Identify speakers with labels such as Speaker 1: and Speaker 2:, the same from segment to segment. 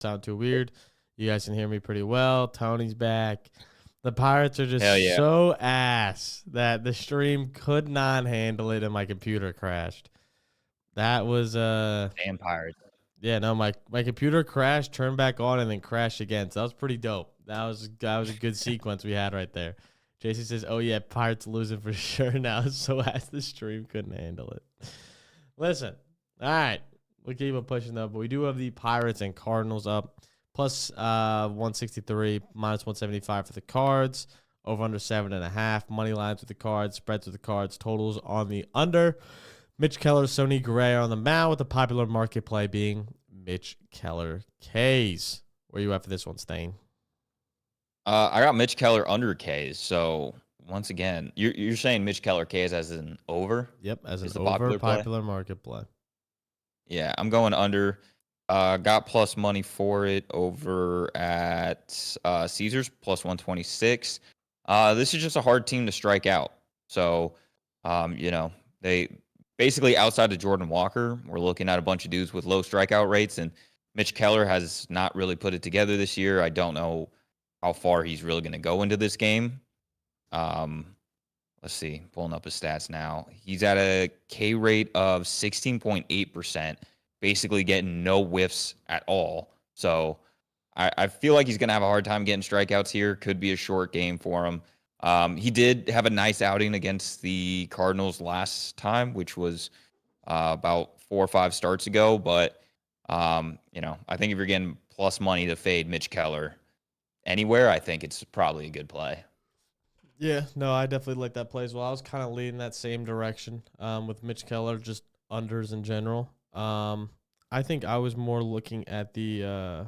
Speaker 1: sound too weird. You guys can hear me pretty well. Tony's back. The Pirates are just
Speaker 2: Hell yeah.
Speaker 1: so ass that the stream could not handle it and my computer crashed. That was
Speaker 2: Damn Pirates.
Speaker 1: yeah, no, my computer crashed, turned back on, and then crashed again. So that was pretty dope. That was a good sequence we had right there. JC says, "Oh yeah, Pirates losing for sure now." So as the stream couldn't handle it. Listen, all right, we'll keep it pushing though. But we do have the Pirates and Cardinals up plus 163, minus 175 for the Cards. Over under 7.5. Money lines with the Cards, spreads with the Cards, totals on the under. Mitch Keller, Sonny Gray on the mound with the popular market play being Mitch Keller K's. Where you at for this one, Stain?
Speaker 2: I got Mitch Keller under K's. So once again, you're saying Mitch Keller K's as an over?
Speaker 1: Yep, as an
Speaker 2: over
Speaker 1: popular market play.
Speaker 2: Yeah, I'm going under. Got plus money for it over at Caesars, plus 126. This is just a hard team to strike out. So, they basically outside of Jordan Walker, we're looking at a bunch of dudes with low strikeout rates, and Mitch Keller has not really put it together this year. I don't know how far he's really going to go into this game. Let's see, pulling up his stats now. He's at a K rate of 16.8%, basically getting no whiffs at all. So I feel like he's going to have a hard time getting strikeouts here. Could be a short game for him. He did have a nice outing against the Cardinals last time, which was about 4 or 5 starts ago. But, I think if you're getting plus money to fade Mitch Keller anywhere, I think it's probably a good play.
Speaker 1: Yeah, no, I definitely like that play as well. I was kind of leaning that same direction with Mitch Keller, just unders in general. I think I was more looking at the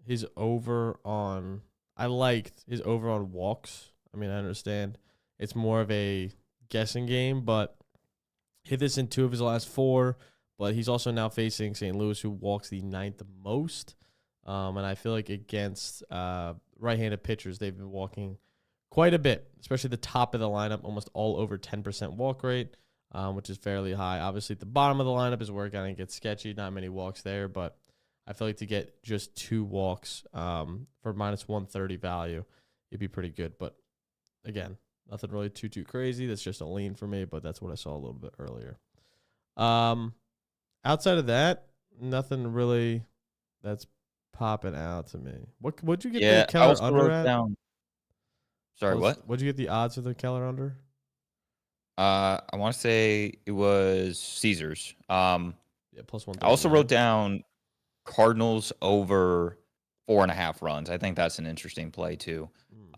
Speaker 1: his over on. I liked his over on walks. I mean, I understand it's more of a guessing game, but hit this in 2 of his last 4. But he's also now facing St. Louis, who walks the 9th most. And I feel like against right-handed pitchers, they've been walking quite a bit, especially the top of the lineup, almost all over 10% walk rate, which is fairly high. Obviously, at the bottom of the lineup is where it kind of gets sketchy. Not many walks there, but I feel like to get just 2 walks for minus 130 value, it'd be pretty good. But again, nothing really too crazy. That's just a lean for me, but that's what I saw a little bit earlier. Outside of that, nothing really that's popping out to me. What'd you get the Keller under at?
Speaker 2: Sorry, what?
Speaker 1: What'd you get the odds of the Keller under?
Speaker 2: I want to say it was Caesars.
Speaker 1: Yeah, plus 1.
Speaker 2: I also wrote down Cardinals over 4.5 runs. I think that's an interesting play too.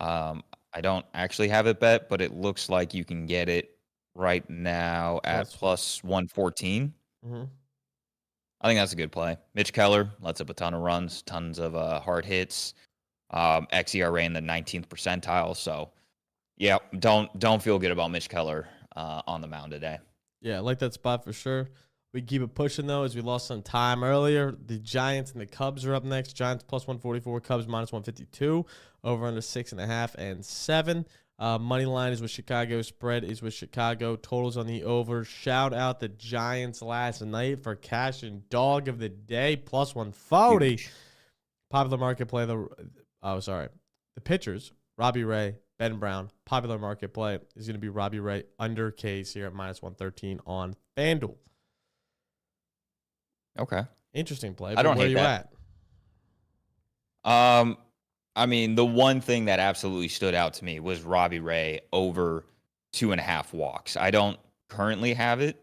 Speaker 2: I don't actually have it bet, but it looks like you can get it right now at plus 114.
Speaker 1: Mm-hmm.
Speaker 2: I think that's a good play. Mitch Keller lets up a ton of runs, tons of hard hits. xERA in the 19th percentile. So, yeah, don't feel good about Mitch Keller on the mound today.
Speaker 1: Yeah, I like that spot for sure. We keep it pushing, though, as we lost some time earlier. The Giants and the Cubs are up next. Giants plus 144, Cubs minus 152, over under 6.5 and 7. Money line is with Chicago. Spread is with Chicago. Totals on the over. Shout out the Giants last night for cash and dog of the day, plus 140. Popular market play, the pitchers, Robbie Ray, Ben Brown. Popular market play is going to be Robbie Ray under K's here at minus 113 on FanDuel.
Speaker 2: Okay.
Speaker 1: Interesting play.
Speaker 2: I don't
Speaker 1: where
Speaker 2: hate
Speaker 1: you
Speaker 2: that. I mean, the one thing that absolutely stood out to me was Robbie Ray over 2.5 walks. I don't currently have it,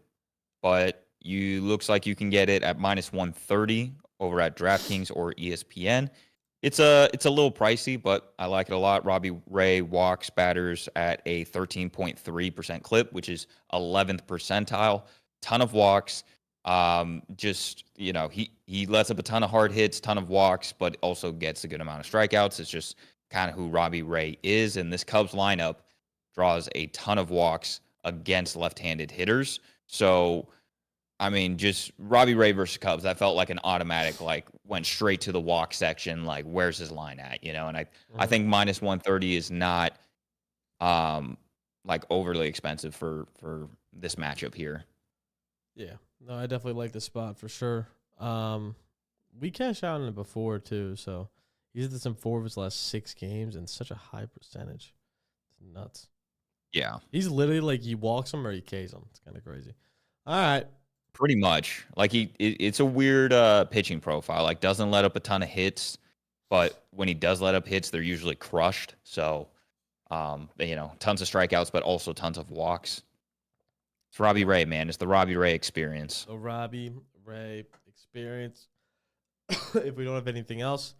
Speaker 2: but looks like you can get it at minus 130 over at DraftKings or ESPN. It's a little pricey, but I like it a lot. Robbie Ray walks batters at a 13.3% clip, which is 11th percentile. Ton of walks. He lets up a ton of hard hits, ton of walks, but also gets a good amount of strikeouts. It's just kind of who Robbie Ray is. And this Cubs lineup draws a ton of walks against left-handed hitters. So, I mean, just Robbie Ray versus Cubs, that felt like an automatic, went straight to the walk section. Like, where's his line at? And I think minus 130 is not, overly expensive for this matchup here.
Speaker 1: Yeah. No, I definitely like the spot for sure. we cashed out on it before too. So he's hit this in 4 of his last 6 games and such a high percentage. It's nuts.
Speaker 2: Yeah,
Speaker 1: He's literally like he walks him or he Ks him. It's kind of crazy. All right.
Speaker 2: pretty much. Like it's a weird pitching profile. Like doesn't let up a ton of hits, but when he does let up hits, they're usually crushed. So, tons of strikeouts, but also tons of walks. It's Robbie Ray, man. It's the Robbie Ray experience.
Speaker 1: So Robbie Ray experience. If we don't have anything else,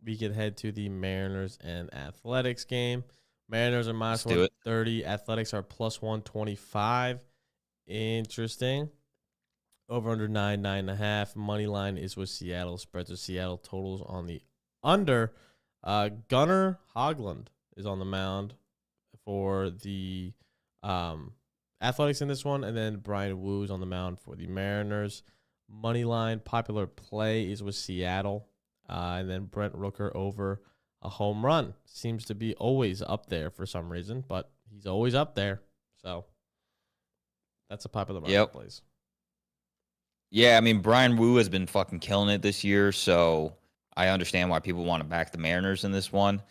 Speaker 1: we can head to the Mariners and Athletics game. Mariners are minus
Speaker 2: Let's do it.
Speaker 1: 130. Athletics are plus 125. Interesting. Over under 9.5. Money line is with Seattle. Spreads with Seattle. Totals on the under. Gunnar Hoglund is on the mound for the Athletics in this one, and then Brian Woo's on the mound for the Mariners. Money line popular play is with Seattle, and then Brent Rooker over a home run seems to be always up there for some reason, but he's always up there, so that's a popular market place.
Speaker 2: Yeah, I mean Brian Wu has been fucking killing it this year, so I understand why people want to back the Mariners in this one.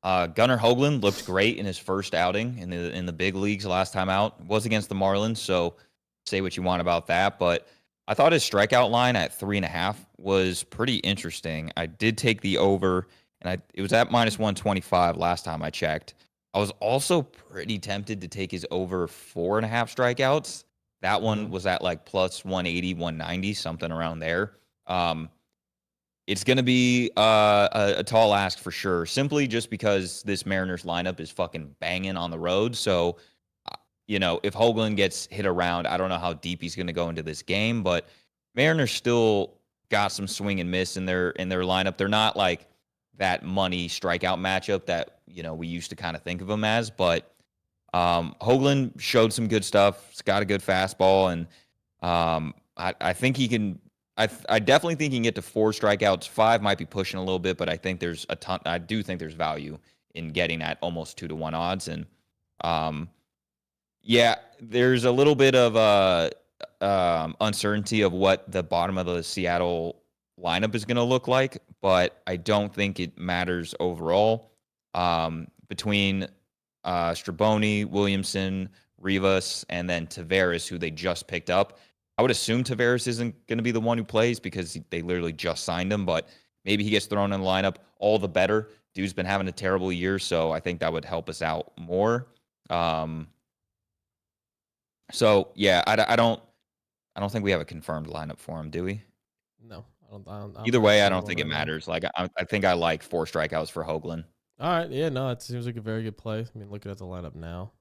Speaker 2: Gunnar Hoglund looked great in his first outing in the big leagues last time out. It was against the Marlins, so say what you want about that. But I thought his strikeout line at 3.5 was pretty interesting. I did take the over, and it was at minus 125 last time I checked. I was also pretty tempted to take his over 4.5 strikeouts. That one was at like plus 180, 190, something around there. It's going to be a tall ask for sure, simply just because this Mariners lineup is fucking banging on the road. So, if Hoglund gets hit around, I don't know how deep he's going to go into this game, but Mariners still got some swing and miss in their lineup. They're not like that money strikeout matchup that, we used to kind of think of them as, but Hoglund showed some good stuff. He's got a good fastball, and I think he can. I definitely think he can get to 4 strikeouts. 5 might be pushing a little bit, but I think there's a ton. I do think there's value in getting at almost 2-to-1 odds, and there's a little bit of uncertainty of what the bottom of the Seattle lineup is going to look like, but I don't think it matters overall. Between Straboni, Williamson, Rivas, and then Taveras, who they just picked up. I would assume Taveras isn't going to be the one who plays because they literally just signed him, but maybe he gets thrown in the lineup. All the better. Dude's been having a terrible year, so I think that would help us out more. So yeah, I don't think we have a confirmed lineup for him, do we?
Speaker 1: No, I don't
Speaker 2: Either way, I don't think it matters. Like I think I like 4 strikeouts for Hoglund.
Speaker 1: All right, yeah, no, it seems like a very good play. I mean, looking at the lineup now,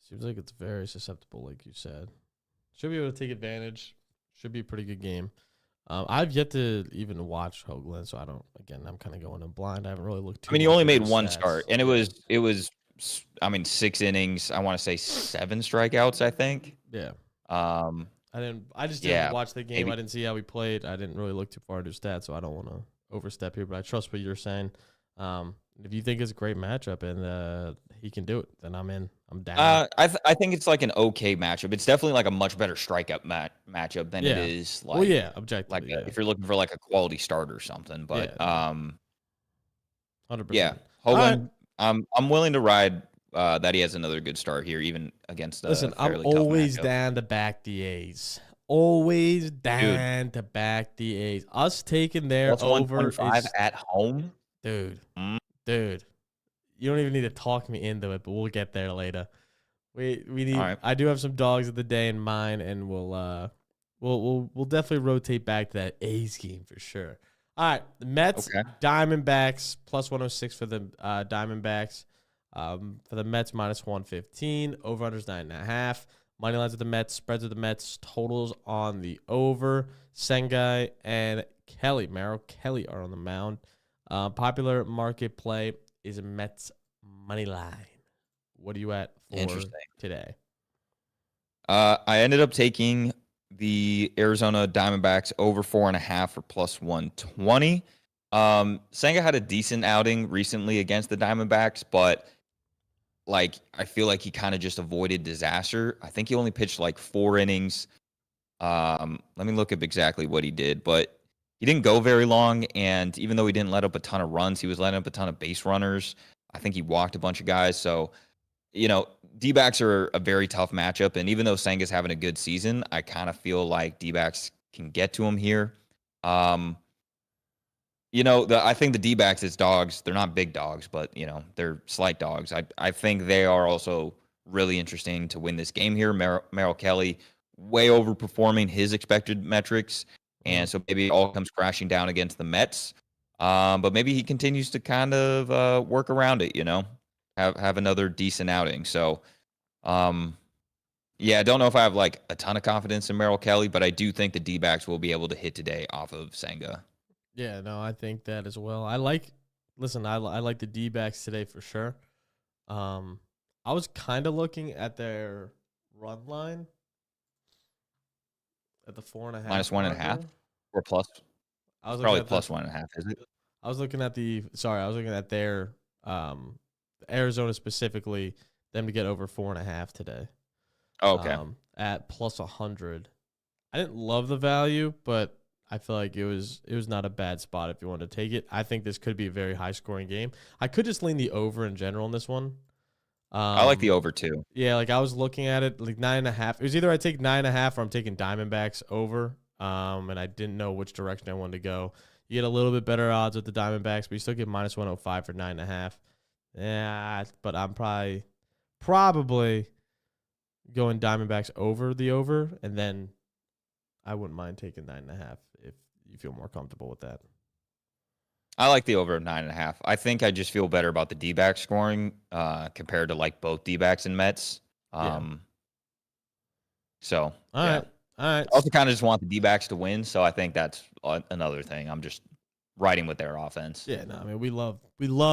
Speaker 1: seems like it's very susceptible, like you said. Should be able to take advantage. Should be a pretty good game. I've yet to even watch Hoglund, so I don't. Again, I'm kind of going in blind. I haven't really looked.
Speaker 2: I mean, he only made 1 start, and it was. I mean, 6 innings. I want to say 7 strikeouts. I think.
Speaker 1: Yeah. I just didn't watch the game. Maybe. I didn't see how he played. I didn't really look too far into his stats, so I don't want to overstep here. But I trust what you're saying. If you think it's a great matchup and he can do it, then I'm in. I'm down.
Speaker 2: I think it's like an okay matchup. It's definitely like a much better strikeout matchup than it is like.
Speaker 1: Well, yeah, objectively.
Speaker 2: Like if you're looking for like a quality start or something, but
Speaker 1: 100%.
Speaker 2: Yeah, Hoglund. Right. I'm willing to ride that he has another good start here, even against.
Speaker 1: Listen, I'm always down to back the A's. Always down to back the A's. Us taking their over is
Speaker 2: at home,
Speaker 1: dude. Dude, you don't even need to talk me into it, but we'll get there later. We need. Right. I do have some dogs of the day in mind, and we'll definitely rotate back to that A's game for sure. All right, the Mets, Diamondbacks plus 106 for the Diamondbacks. For the Mets minus 115. Over unders 9.5. Money lines with the Mets, spreads with the Mets, totals on the over. Sengai and Kelly, Merrill Kelly are on the mound. Popular market play is a Mets money line. What are you at for today?
Speaker 2: I ended up taking the Arizona Diamondbacks over 4.5 for plus 120. Senga had a decent outing recently against the Diamondbacks, but like I feel like he kind of just avoided disaster. I think he only pitched like 4 innings. Let me look up exactly what he did, but he didn't go very long. And even though he didn't let up a ton of runs, he was letting up a ton of base runners. I think he walked a bunch of guys. So, D-backs are a very tough matchup. And even though Senga's having a good season, I kind of feel like D-backs can get to him here. I think the D-backs as dogs, they're not big dogs, but, they're slight dogs. I think they are also really interesting to win this game here. Merrill Kelly way overperforming his expected metrics. And so maybe it all comes crashing down against the Mets. But maybe he continues to kind of work around it, have another decent outing. So, I don't know if I have like a ton of confidence in Merrill Kelly, but I do think the D-backs will be able to hit today off of Senga.
Speaker 1: Yeah, no, I think that as well. I like the D-backs today for sure. I was kind of looking at their run line at the 4.5
Speaker 2: -1.5 or plus.
Speaker 1: I was
Speaker 2: Probably plus 1.5, is it?
Speaker 1: I was looking at their Arizona specifically, them to get over 4.5 today.
Speaker 2: Oh, okay.
Speaker 1: At plus 100. I didn't love the value, but I feel like it was not a bad spot if you wanted to take it. I think this could be a very high scoring game. I could just lean the over in general in this one.
Speaker 2: I like the over too.
Speaker 1: Yeah, like I was looking at it like 9.5. It was either I take 9.5 or I'm taking Diamondbacks over. And I didn't know which direction I wanted to go. You get a little bit better odds with the Diamondbacks, but you still get -105 for 9.5. Yeah, but I'm probably going Diamondbacks over the over, and then I wouldn't mind taking 9.5 if you feel more comfortable with that.
Speaker 2: I like the over 9.5. I think I just feel better about the D-backs scoring compared to like both D-backs and Mets. So,
Speaker 1: all right.
Speaker 2: I also kind of just want the D-backs to win, so I think that's another thing. I'm just riding with their offense.
Speaker 1: Yeah, no, I mean we love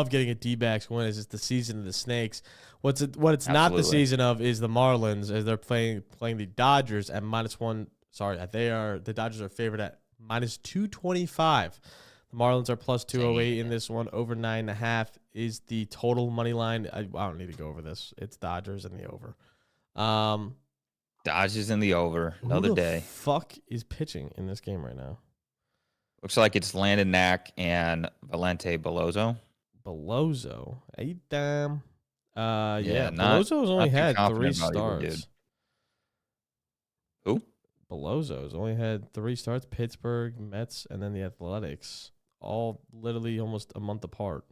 Speaker 1: getting a D-backs win. It's just the season of the Snakes. What it's not the season of is the Marlins, as they're playing the Dodgers at -1. Sorry, the Dodgers are favored at -225. The Marlins are plus 208 in this one. Over 9.5 is the total money line. I don't need to go over this. It's Dodgers and the over.
Speaker 2: Dodgers in the over. Another day.
Speaker 1: Who the fuck is pitching in this game right now?
Speaker 2: Looks like it's Landon Knack and Valente Beloso.
Speaker 1: Beloso. Hey, damn.
Speaker 2: Yeah,
Speaker 1: Beloso's only had 3
Speaker 2: either,
Speaker 1: starts.
Speaker 2: Who?
Speaker 1: Beloso's only had 3 starts. Pittsburgh, Mets, and then the Athletics. All literally almost a month apart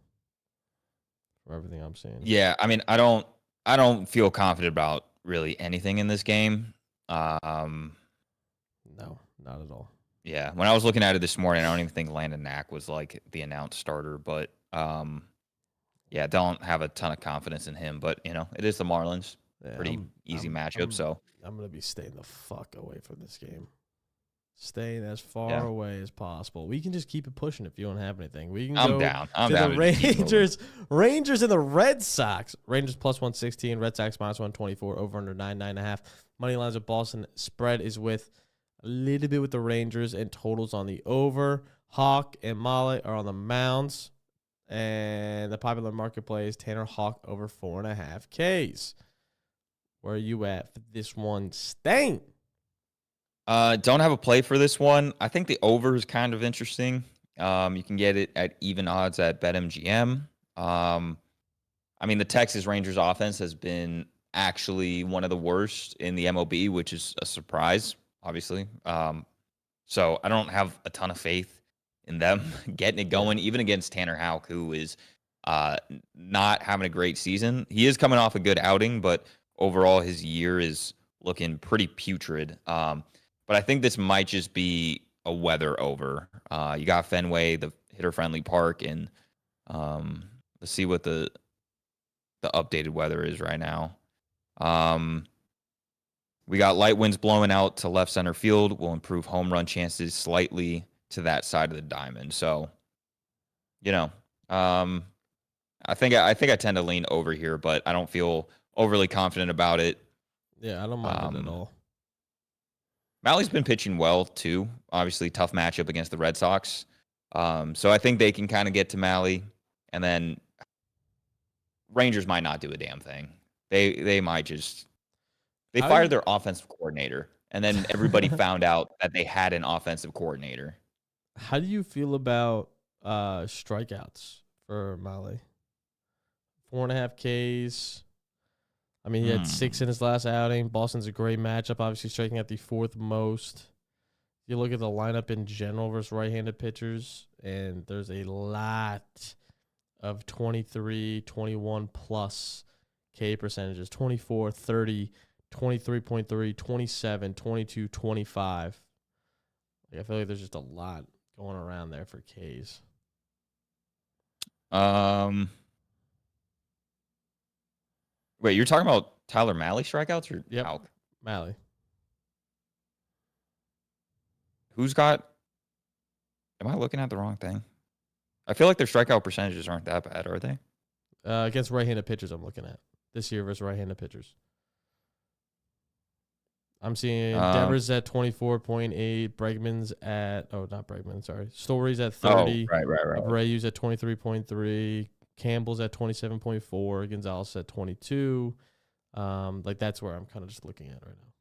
Speaker 1: from everything I'm seeing.
Speaker 2: Yeah, I mean, I don't feel confident about really anything in this game.
Speaker 1: No, not at all.
Speaker 2: Yeah, when I was looking at it this morning, I don't even think Landon Knack was like the announced starter, but don't have a ton of confidence in him. But it is the Marlins. Yeah, pretty easy matchup. So
Speaker 1: I'm gonna be staying the fuck away from this game. Staying as far away as possible. We can just keep it pushing if you don't have anything. We can go
Speaker 2: down.
Speaker 1: I'm down. The Rangers and the Red Sox. Rangers plus 116. Red Sox -124. Over under 9.5. Money lines with Boston. Spread is with a little bit with the Rangers and totals on the over. Hawk and Mollet are on the mounds. And the popular market play is Tanner Hawk over 4.5 Ks. Where are you at for this one, Stain?
Speaker 2: Don't have a play for this one. I think the over is kind of interesting. You can get it at even odds at BetMGM. I mean, the Texas Rangers offense has been actually one of the worst in the MLB, which is a surprise, obviously. So I don't have a ton of faith in them getting it going, even against Tanner Houck, who is not having a great season. He is coming off a good outing, but overall his year is looking pretty putrid. But I think this might just be a weather over. You got Fenway, the hitter-friendly park, and let's see what the updated weather is right now. We got light winds blowing out to left center field. Will improve home run chances slightly to that side of the diamond. So, I think I tend to lean over here, but I don't feel overly confident about it.
Speaker 1: Yeah, I don't mind it at all.
Speaker 2: Mally's been pitching well too. Obviously, tough matchup against the Red Sox. So I think they can kind of get to Mally, and then Rangers might not do a damn thing. They might just fired their offensive coordinator, and then everybody found out that they had an offensive coordinator.
Speaker 1: How do you feel about strikeouts for Mali? 4.5 Ks. I mean, he had 6 in his last outing. Boston's a great matchup, obviously striking at the 4th most. You look at the lineup in general versus right-handed pitchers, and there's a lot of 23, 21 plus K percentages. 24, 30, 23.3, 27, 22, 25. I feel like there's just a lot going around there for Ks.
Speaker 2: Wait, you're talking about Tyler Malley strikeouts or
Speaker 1: Yep.
Speaker 2: Alk?
Speaker 1: Malley.
Speaker 2: Who's got? Am I looking at the wrong thing? I feel like their strikeout percentages aren't that bad, are they?
Speaker 1: Against right-handed pitchers, I'm looking at this year versus right-handed pitchers. I'm seeing Devers at 24.8, Bregman's at not Bregman, sorry. Stories at 30.
Speaker 2: Right.
Speaker 1: Abreu's at 23.3, Campbell's at 27.4, Gonzalez at 22. Like that's where I'm kind of just looking at right now.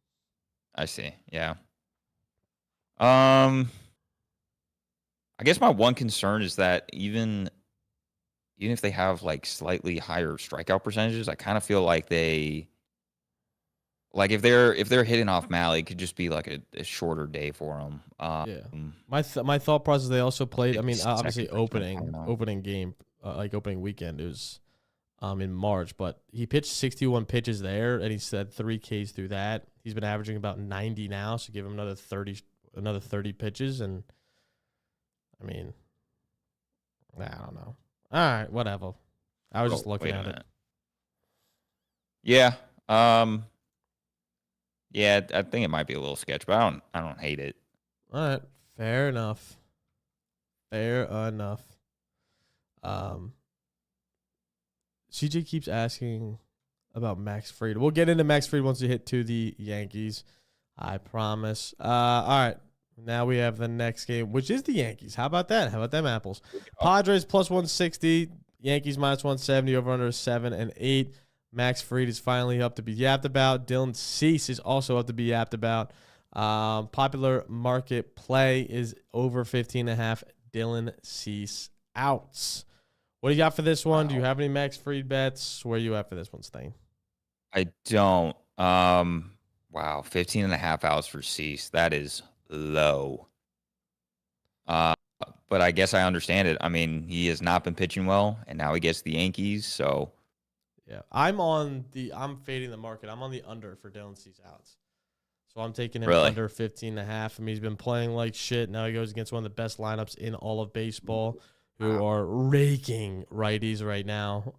Speaker 2: I see. Yeah. I guess my one concern is that even if they have like slightly higher strikeout percentages, I kind of feel like if they're hitting off Malley, it could just be like a shorter day for them.
Speaker 1: My thought process, they also played. I mean, obviously
Speaker 2: opening
Speaker 1: game, opening weekend is in March, but he pitched 61 pitches there, and he said 3 Ks through that. He's been averaging about 90 now, so give him another 30 pitches, and I mean, I don't know. All right, whatever. I was just looking at it.
Speaker 2: Yeah. Yeah, I think it might be a little sketch, but I don't hate it.
Speaker 1: All right, fair enough. CJ keeps asking about Max Fried. We'll get into Max Fried once we hit to the Yankees. I promise. All right. Now we have the next game, which is the Yankees. How about that? How about them apples? Padres plus 160. Yankees minus 170. Over under 7 and 8. Max Fried is finally up to be yapped about. Dylan Cease is also up to be yapped about. Popular market play is over 15.5. Dylan Cease outs. What do you got for this one? Wow. Do you have any Max Fried bets? Where are you at for this one, Stain?
Speaker 2: I don't. Wow, 15.5 outs for Cease. That is low. But I guess I understand it. I mean, he has not been pitching well, and now he gets the Yankees, so.
Speaker 1: Yeah, I'm fading the market. I'm on the under for Dylan Cease outs. So I'm taking him under 15.5. I mean, he's been playing like shit. Now he goes against one of the best lineups in all of baseball, who are raking righties right now.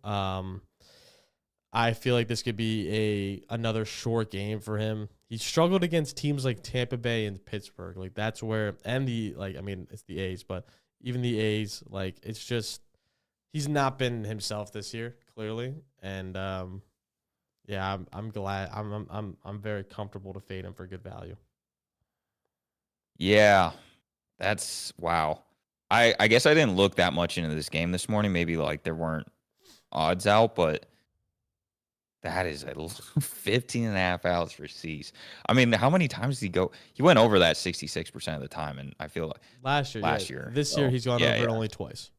Speaker 1: I feel like this could be another short game for him. He struggled against teams like Tampa Bay and Pittsburgh. Like that's where, and it's the A's, but even the A's, like it's just he's not been himself this year, clearly. And yeah, I'm glad. I'm very comfortable to fade him for good value.
Speaker 2: Yeah, that's wow. I guess I didn't look that much into this game this morning. Maybe like there weren't odds out, but that is 15.5 outs for Cease. I mean, how many times did he go? He went over that 66% of the time, and I feel like last year.
Speaker 1: This year he's gone over it only twice.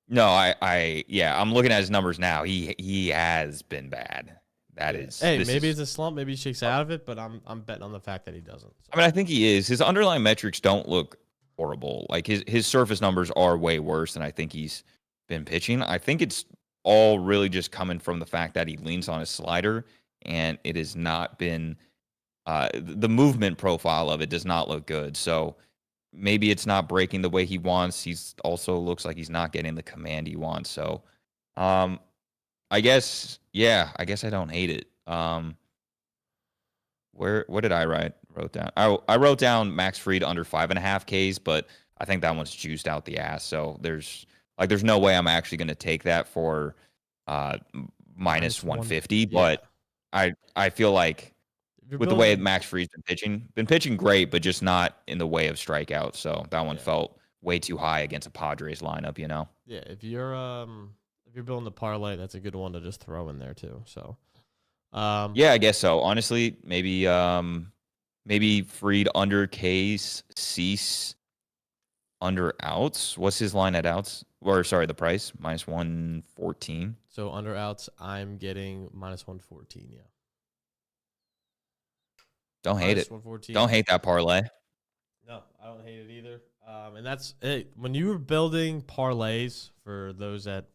Speaker 2: No, I'm looking at his numbers now. He has been bad. Maybe
Speaker 1: it's a slump. Maybe he shakes out of it, but I'm betting on the fact that he doesn't. So.
Speaker 2: I mean, I think he is. His underlying metrics don't look horrible. Like his surface numbers are way worse than I think he's been pitching. I think it's all really just coming from the fact that he leans on his slider, and it has not been the movement profile of it does not look good. So maybe it's not breaking the way he wants. He's also looks like he's not getting the command he wants. So I guess I don't hate it. What did I wrote down? I wrote down Max Fried under 5.5 Ks, but I think that one's juiced out the ass. So there's no way I'm actually going to take that for minus 150. But I feel like with the way Max Fried's been pitching great, but just not in the way of strikeouts. So that one felt way too high against a Padres lineup, you know?
Speaker 1: Yeah, if you're building the parlay, that's a good one to just throw in there too. So
Speaker 2: yeah, I guess so. Honestly, maybe maybe Freed under K's, Cease under outs. What's his line at outs? Or sorry, the price minus 114.
Speaker 1: So under outs, I'm getting minus 114. Yeah.
Speaker 2: Don't hate
Speaker 1: Minus
Speaker 2: it.
Speaker 1: 114.
Speaker 2: Don't hate that parlay.
Speaker 1: No, I don't hate it either. And that's it. When you were building parlays for those that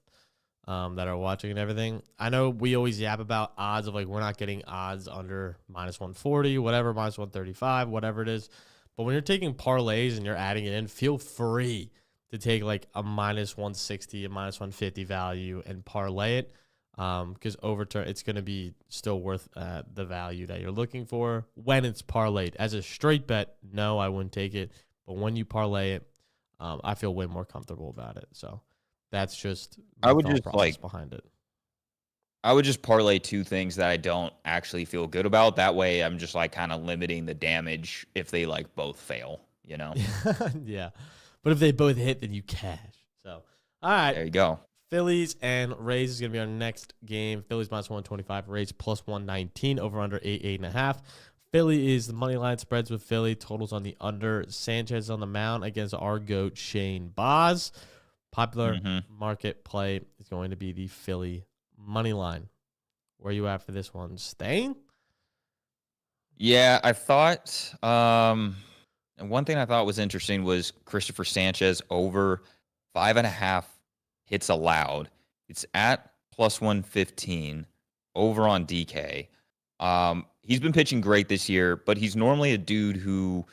Speaker 1: are watching and everything, I know we always yap about odds of like we're not getting odds under minus 140, whatever, minus 135, whatever it is. But when you're taking parlays and you're adding it in, feel free to take like a minus 160, a minus 150 value and parlay it. Because it's going to be still worth the value that you're looking for when it's parlayed. As a straight bet, no, I wouldn't take it. But when you parlay it, I feel way more comfortable about it. So that's just
Speaker 2: I
Speaker 1: the
Speaker 2: would
Speaker 1: thought
Speaker 2: just
Speaker 1: process behind it.
Speaker 2: I would just parlay two things that I don't actually feel good about. That way I'm just like kind of limiting the damage if they like both fail, you know?
Speaker 1: Yeah. But if they both hit, then you cash. So, all right.
Speaker 2: There you go.
Speaker 1: Phillies and Rays is going to be our next game. Phillies minus 125, Rays plus 119, over under 8.5. Philly is the money line spreads with Philly. Totals on the under. Sanchez on the mound against our goat, Shane Baz. Popular market play is going to be the Philly money line. Where are you at for this one? Staying?
Speaker 2: Yeah, I thought and one thing I thought was interesting was Christopher Sanchez over 5.5 hits allowed. It's at plus 115 over on DK. He's been pitching great this year, but he's normally a dude who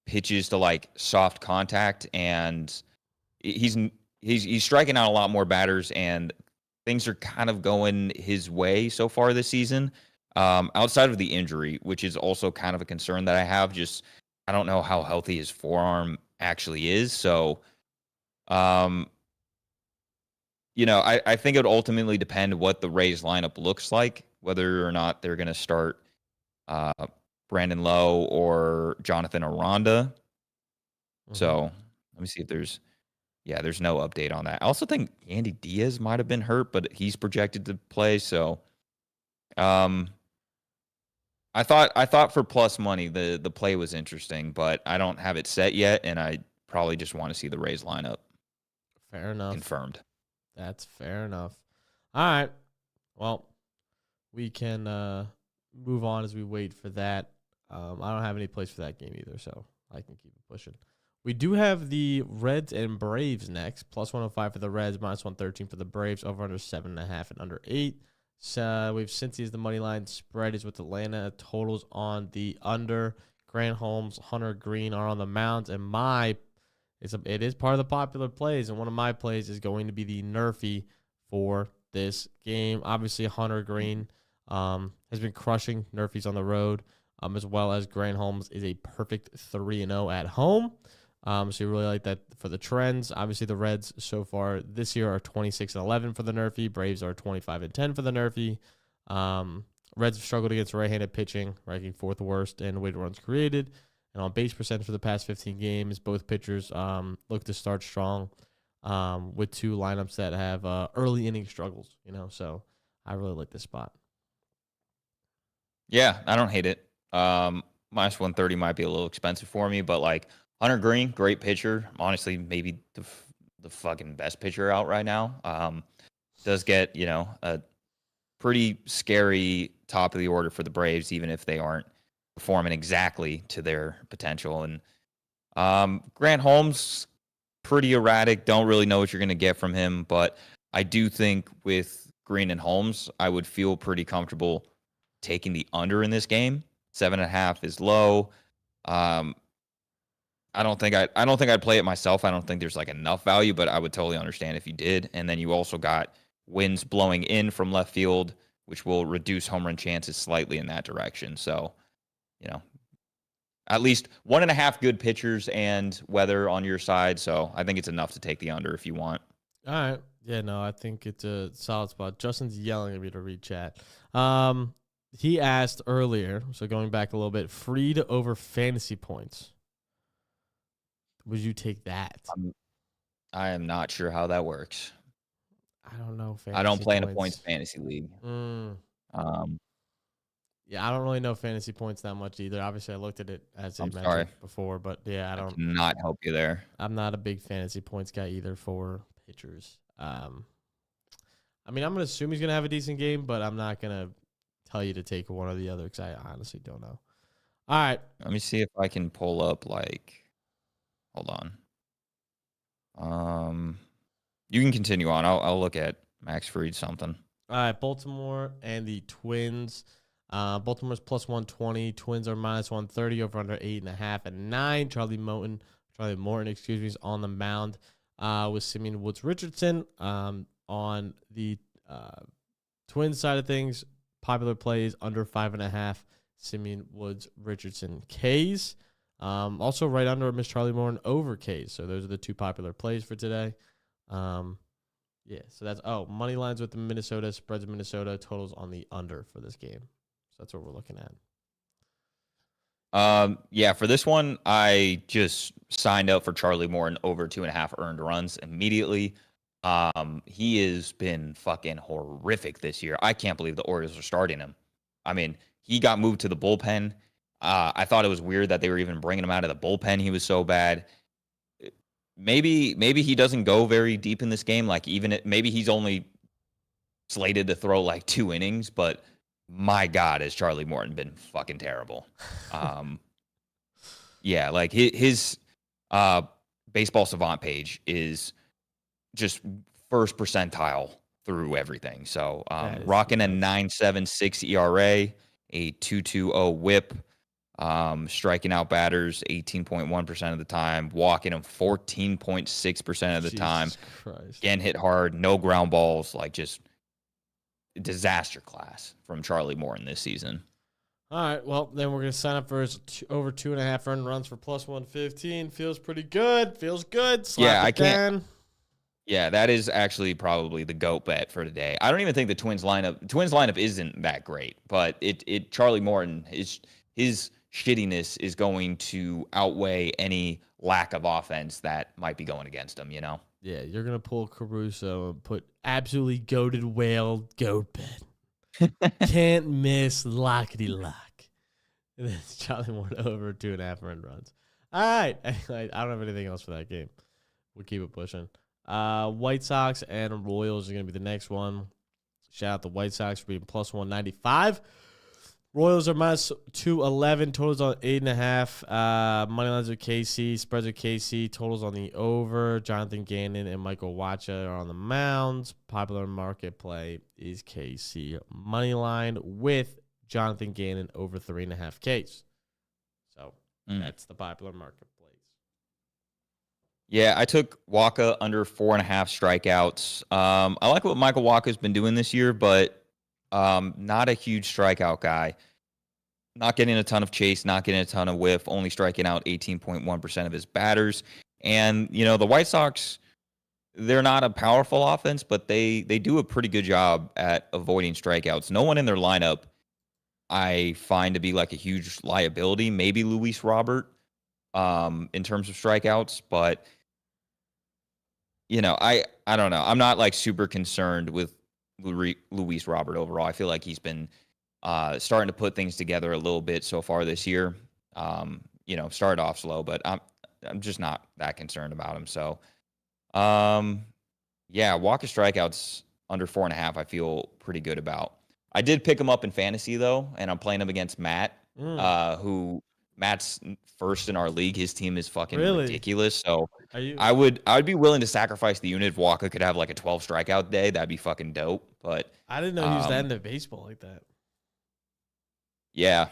Speaker 2: pitches to like soft contact, and he's striking out a lot more batters, and things are kind of going his way so far this season. Outside of the injury, which is also kind of a concern that I have, just I don't know how healthy his forearm actually is. So, I think it would ultimately depend what the Rays lineup looks like, whether or not they're going to start Brandon Lowe or Jonathan Aranda. So let me see if there's no update on that. I also think Andy Diaz might have been hurt, but he's projected to play. So, I thought for plus money the play was interesting, but I don't have it set yet, and I probably just want to see the Rays lineup.
Speaker 1: Fair enough.
Speaker 2: Confirmed.
Speaker 1: That's fair enough. All right. Well, we can move on as we wait for that. I don't have any place for that game either, so I can keep it pushing. We do have the Reds and Braves next. Plus 105 for the Reds, minus 113 for the Braves, over under 7.5 and under 8. So we have Cincy as the money line. Spread is with Atlanta. Totals on the under. Grant Holmes, Hunter Green are on the mound, and it is part of the popular plays, and one of my plays is going to be the Nerfy for this game. Obviously, Hunter Green has been crushing Nerfies on the road, as well as Grant Holmes is a perfect 3-0 at home. So you really like that for the trends. Obviously, the Reds so far this year are 26-11 for the Nerfy. Braves are 25-10 for the Nerfy. Reds have struggled against right-handed pitching, ranking 4th worst in weighted runs created. And on base percent for the past 15 games, both pitchers look to start strong with two lineups that have early inning struggles. So I really like this spot.
Speaker 2: Yeah, I don't hate it. Minus 130 might be a little expensive for me, but like Hunter Green, great pitcher. Honestly, maybe the fucking best pitcher out right now. Does get a pretty scary top of the order for the Braves, even if they aren't performing exactly to their potential. And Grant Holmes, pretty erratic. Don't really know what you're going to get from him, but I do think with Green and Holmes, I would feel pretty comfortable taking the under in this game. 7.5 is low. I don't think I'd play it myself. I don't think there's like enough value, but I would totally understand if you did. And then you also got winds blowing in from left field, which will reduce home run chances slightly in that direction. So, at least 1.5 good pitchers and weather on your side. So I think it's enough to take the under if you want.
Speaker 1: All right. Yeah, no, I think it's a solid spot. Justin's yelling at me to read chat. He asked earlier, so going back a little bit, Freed over fantasy points. Would you take that?
Speaker 2: I am not sure how that works.
Speaker 1: I don't know.
Speaker 2: I don't play in a points fantasy league.
Speaker 1: Yeah, I don't really know fantasy points that much either. Obviously, I looked at it as a
Speaker 2: I'm sorry.
Speaker 1: metric before, but yeah,
Speaker 2: I cannot help you there.
Speaker 1: I'm not a big fantasy points guy either for pitchers. I mean, I'm gonna assume he's gonna have a decent game, but I'm not gonna tell you to take one or the other because I honestly don't know. All right,
Speaker 2: Let me see if I can pull up hold on. You can continue on. I'll look at Max Fried something.
Speaker 1: all right. Baltimore and the Twins. Baltimore's plus 120. Twins are minus 130 over under 8.5 and 9. Charlie Morton, excuse me, is on the mound with Simeon Woods Richardson. On the Twins side of things, popular plays under 5.5. Simeon Woods Richardson K's. Also right under Miss Charlie Morton over K's. So those are the two popular plays for today. Yeah, so that's money lines with the Minnesota, spreads of Minnesota, totals on the under for this game. So that's what we're looking at.
Speaker 2: Yeah, for this one, I just signed up for Charlie Morton over 2.5 earned runs immediately. He has been fucking horrific this year. I can't believe the Orioles are starting him. I mean, he got moved to the bullpen. I thought it was weird that they were even bringing him out of the bullpen. He was so bad. Maybe he doesn't go very deep in this game. Like maybe he's only slated to throw like 2 innings, but my God, has Charlie Morton been fucking terrible. Yeah, like his baseball savant page is just first percentile through everything. So rocking a 9.76 ERA, a 2.20 WHIP. Striking out batters 18.1% of the time, walking them 14.6% of the time.
Speaker 1: Christ.
Speaker 2: Getting hit hard, no ground balls, like just disaster class from Charlie Morton this season.
Speaker 1: All right, well, then we're going to sign up for his over 2.5 earned runs for plus 115. Feels pretty good. Feels good.
Speaker 2: Yeah, I can't. Yeah, that is actually probably the GOAT bet for today. I don't even think the Twins lineup isn't that great, but Charlie Morton his shittiness is going to outweigh any lack of offense that might be going against him, you know?
Speaker 1: Yeah, you're going to pull Caruso and put absolutely goated whale goat bet. Can't miss lockety lock. And then Charlie Morton over 2.5 earned runs. All right. I don't have anything else for that game. We'll keep it pushing. White Sox and Royals are going to be the next one. Shout out the White Sox for being plus 195. Royals are minus 211. Totals on 8.5. Money lines with KC. Spreads with KC. Totals on the over. Jonathan Gannon and Michael Wacha are on the mounds. Popular market play is KC money line with Jonathan Gannon over 3.5 Ks. So that's the popular market plays.
Speaker 2: Yeah, I took Wacha under 4.5 strikeouts. I like what Michael Wacha's been doing this year, but not a huge strikeout guy. Not getting a ton of chase, not getting a ton of whiff, only striking out 18.1% of his batters. And, you know, the White Sox, they're not a powerful offense, but they do a pretty good job at avoiding strikeouts. No one in their lineup I find to be like a huge liability. Maybe Luis Robert in terms of strikeouts, but, you know, I don't know. I'm not like super concerned with Luis Robert overall. I feel like he's been starting to put things together a little bit so far this year. You know, started off slow, but I'm just not that concerned about him. So, yeah, Walker strikeouts under 4.5, I feel pretty good about. I did pick him up in fantasy though, and I'm playing him against Matt, who Matt's first in our league. His team is fucking ridiculous. So I would be willing to sacrifice the unit if Walker could have like a 12 strikeout day. That'd be fucking dope. But
Speaker 1: I didn't know he was that into baseball like that.
Speaker 2: Yeah.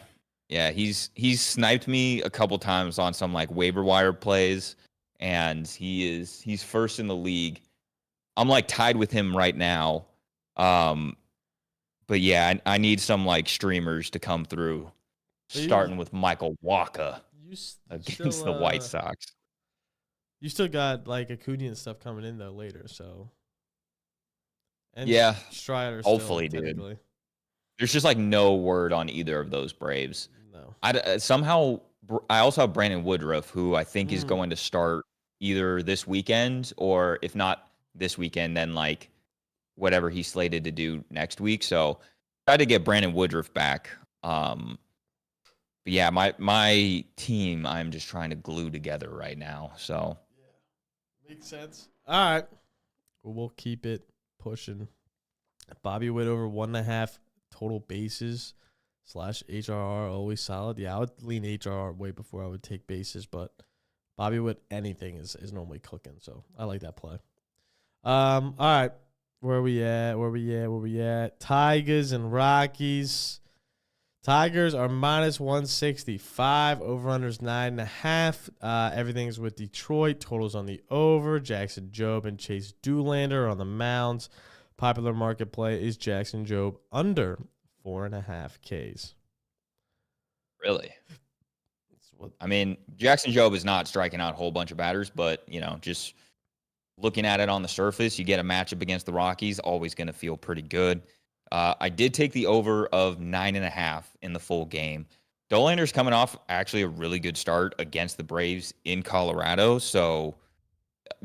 Speaker 2: He's sniped me a couple times on some like waiver wire plays, and he's first in the league. I'm like tied with him right now. But yeah, I need some like streamers to come through, starting with Michael Wacha against the White Sox.
Speaker 1: You still got like Acuna and stuff coming in though later, so. And
Speaker 2: yeah,
Speaker 1: Strider.
Speaker 2: Hopefully, dude. There's just like no word on either of those Braves.
Speaker 1: No.
Speaker 2: Somehow, I also have Brandon Woodruff, who I think is going to start either this weekend or if not this weekend, then like whatever he's slated to do next week. So try to get Brandon Woodruff back. But yeah, my team, I'm just trying to glue together right now. So
Speaker 1: yeah, makes sense. All right, we'll keep it pushing. Bobby Witt over 1.5 total bases / HRR, always solid. Yeah, I would lean HRR way before I would take bases, but Bobby Witt, anything is normally cooking. So I like that play. All right. Where we at? Tigers and Rockies. Tigers are minus 165. Over-unders 9.5. Everything's with Detroit. Totals on the over. Jackson Jobe and Chase Doolander on the mounds. Popular market play is Jackson Jobe under 4.5 Ks.
Speaker 2: really, I mean, Jackson Jobe is not striking out a whole bunch of batters, but, just looking at it on the surface, you get a matchup against the Rockies, always going to feel pretty good. I did take the over of 9.5 in the full game. Dolander's coming off actually a really good start against the Braves in Colorado, so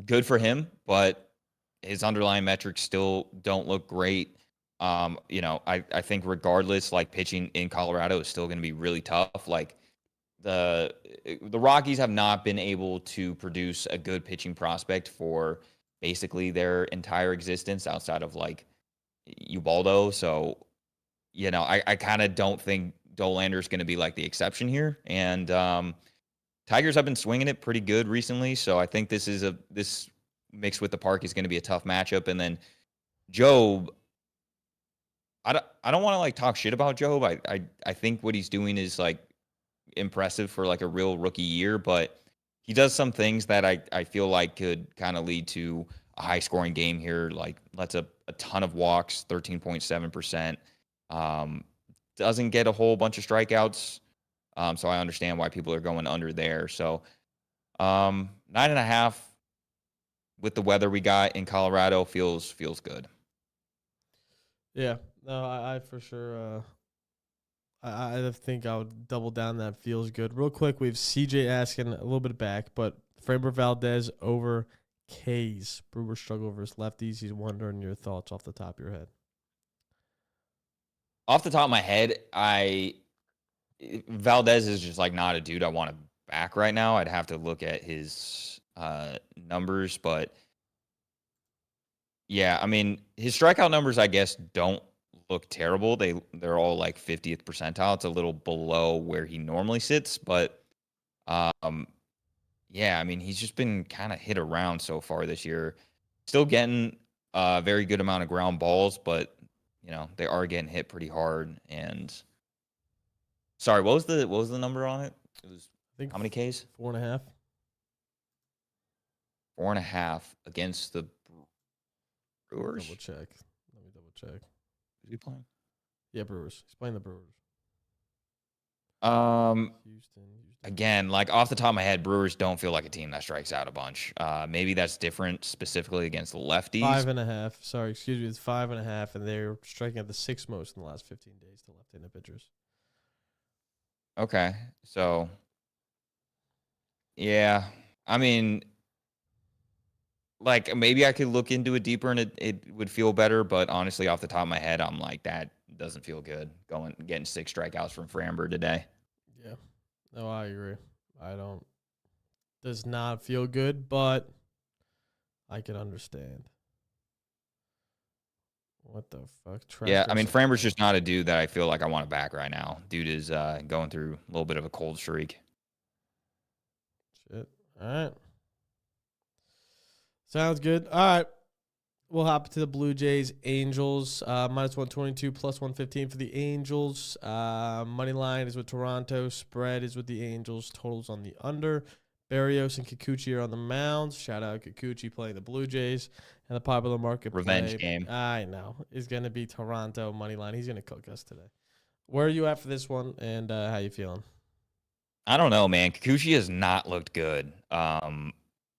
Speaker 2: good for him, but his underlying metrics still don't look great. I think regardless, like pitching in Colorado is still going to be really tough. Like the Rockies have not been able to produce a good pitching prospect for basically their entire existence outside of like Ubaldo. So, I kind of don't think Dolander's going to be like the exception here. And Tigers have been swinging it pretty good recently. So I think this mixed with the park is going to be a tough matchup. And then Jobe, I don't want to like talk shit about Jobe. I think what he's doing is like impressive for like a real rookie year, but he does some things that I feel like could kind of lead to a high scoring game here. Like lets a ton of walks, 13.7%. Doesn't get a whole bunch of strikeouts. So I understand why people are going under there. So 9.5 with the weather we got in Colorado feels good.
Speaker 1: Yeah, no, I for sure. I think I would double down. That feels good. Real quick, we have CJ asking a little bit back, but Framber Valdez over K's. Brewers struggle versus lefties. He's wondering your thoughts off the top of your head.
Speaker 2: Off the top of my head, Valdez is just like not a dude I want to back right now. I'd have to look at his numbers, but yeah, I mean his strikeout numbers I guess don't look terrible. They're all like 50th percentile. It's a little below where he normally sits, but yeah, I mean he's just been kind of hit around so far this year. Still getting a very good amount of ground balls, but they are getting hit pretty hard. And sorry, what was the number on it? It was how many Ks?
Speaker 1: 4.5.
Speaker 2: 4.5 against the Brewers.
Speaker 1: Double check. Let me double check.
Speaker 2: Is he playing?
Speaker 1: Yeah, Brewers. He's playing the Brewers.
Speaker 2: Houston. Again, like off the top of my head, Brewers don't feel like a team that strikes out a bunch. Maybe that's different specifically against the lefties.
Speaker 1: 5.5. Sorry, excuse me. It's 5.5, and they're striking at the sixth most in the last 15 days to left-handed pitchers.
Speaker 2: Okay, so yeah, I mean, like maybe I could look into it deeper and it would feel better, but honestly, off the top of my head, I'm like that doesn't feel good. Getting 6 strikeouts from Framber today.
Speaker 1: Yeah, no, I agree. Does not feel good, but I can understand. What the fuck?
Speaker 2: Yeah, I mean, Framber's just not a dude that I feel like I want to back right now. Dude is going through a little bit of a cold streak.
Speaker 1: Shit. All right. Sounds good. All right. We'll hop to the Blue Jays, Angels, minus 122, plus 115 for the Angels. Money line is with Toronto. Spread is with the Angels. Totals on the under. Barrios and Kikuchi are on the mounds. Shout out Kikuchi playing the Blue Jays. And the popular market
Speaker 2: Revenge game.
Speaker 1: I know. Is going to be Toronto money line. He's going to cook us today. Where are you at for this one, and how you feeling?
Speaker 2: I don't know, man. Kikuchi has not looked good.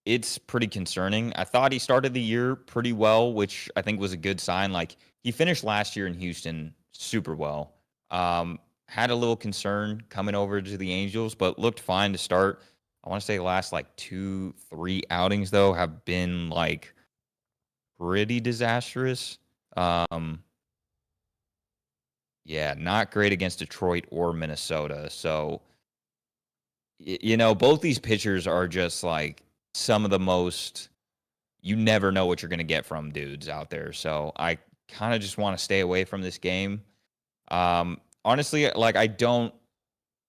Speaker 2: It's pretty concerning. I thought he started the year pretty well, which I think was a good sign. Like he finished last year in Houston super well. Had a little concern coming over to the Angels, but looked fine to start. I want to say the last like 2-3 outings though have been like pretty disastrous. Yeah, not great against Detroit or Minnesota. So, you know, both these pitchers are just like some of the most, you never know what you're going to get from dudes out there. So I kind of just want to stay away from this game. Honestly, like I don't,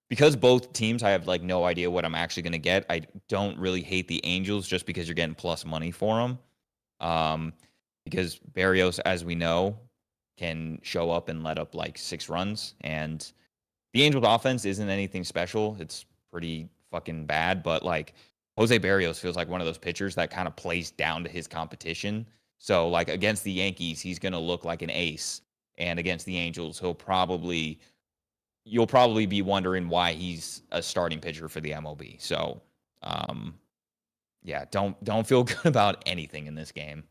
Speaker 2: because both teams, I have like no idea what I'm actually going to get. I don't really hate the Angels just because you're getting plus money for them. Because Barrios, as we know, can show up and let up like 6 runs. And the Angels offense isn't anything special. It's pretty fucking bad. But like Jose Barrios feels like one of those pitchers that kind of plays down to his competition. So like against the Yankees, he's going to look like an ace. And against the Angels, you'll probably be wondering why he's a starting pitcher for the MLB. So, yeah, don't feel good about anything in this game.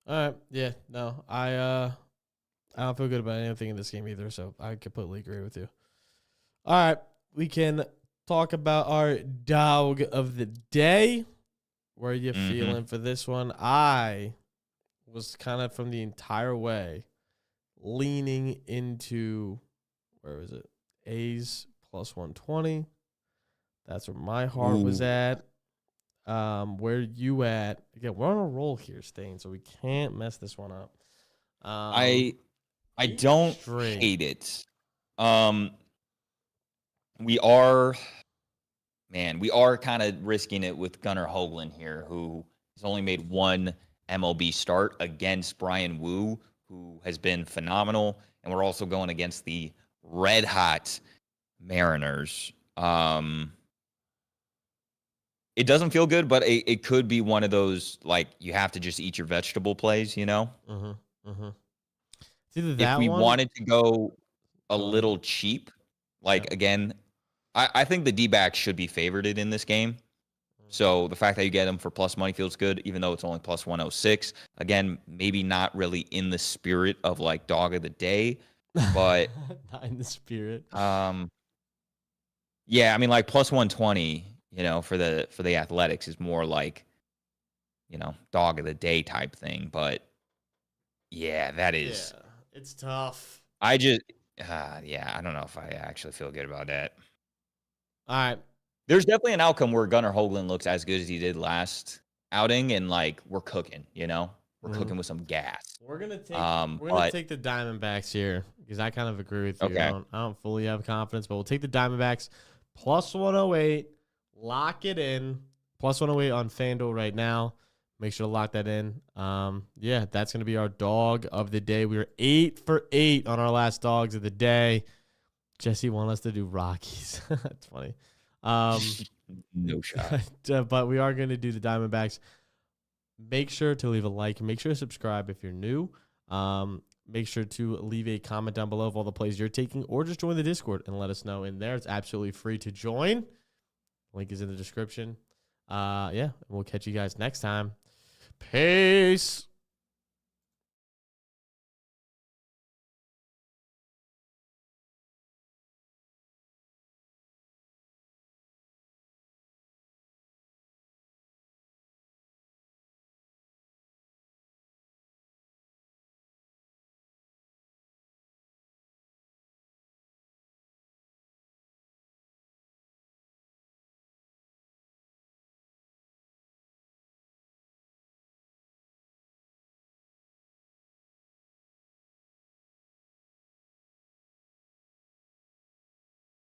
Speaker 1: All right. Yeah. No, I don't feel good about anything in this game either. So I completely agree with you. All right. We can talk about our dog of the day. Where are you feeling for this one? I was kind of from the entire way leaning into, where was it? A's plus 120. That's where my heart was at. Where you at? Again, we're on a roll here, Stain, so we can't mess this one up.
Speaker 2: I don't hate it. We are kind of risking it with Gunnar Hoagland here, who has only made one MLB start against Brian Wu, who has been phenomenal, and we're also going against the red hot Mariners. It doesn't feel good, but it could be one of those, like, you have to just eat your vegetable plays, you know?
Speaker 1: It's either that
Speaker 2: if we
Speaker 1: one,
Speaker 2: wanted to go a little cheap, like, again, I think the D-backs should be favored in this game. So the fact that you get them for plus money feels good, even though it's only plus 106. Again, maybe not really in the spirit of, like, dog of the day, but
Speaker 1: not in the spirit.
Speaker 2: Yeah, I mean, like, plus 120, you know, for the Athletics is more like, you know, dog of the day type thing. But yeah, that is.
Speaker 1: Yeah, it's tough.
Speaker 2: I just, yeah, I don't know if I actually feel good about that.
Speaker 1: All right.
Speaker 2: There's definitely an outcome where Gunnar Hoagland looks as good as he did last outing, and like we're cooking, you know, we're cooking with some gas.
Speaker 1: We're gonna take the Diamondbacks here because I kind of agree with you.
Speaker 2: Okay.
Speaker 1: I don't fully have confidence, but we'll take the Diamondbacks plus 108. Lock it in. Plus 108 on FanDuel right now. Make sure to lock that in. Yeah, that's going to be our dog of the day. We were 8 for 8 on our last dogs of the day. Jesse wanted us to do Rockies. That's funny.
Speaker 2: No shot.
Speaker 1: But we are going to do the Diamondbacks. Make sure to leave a like. Make sure to subscribe if you're new. Make sure to leave a comment down below of all the plays you're taking, or just join the Discord and let us know in there. It's absolutely free to join. Link is in the description. Yeah, we'll catch you guys next time. Peace.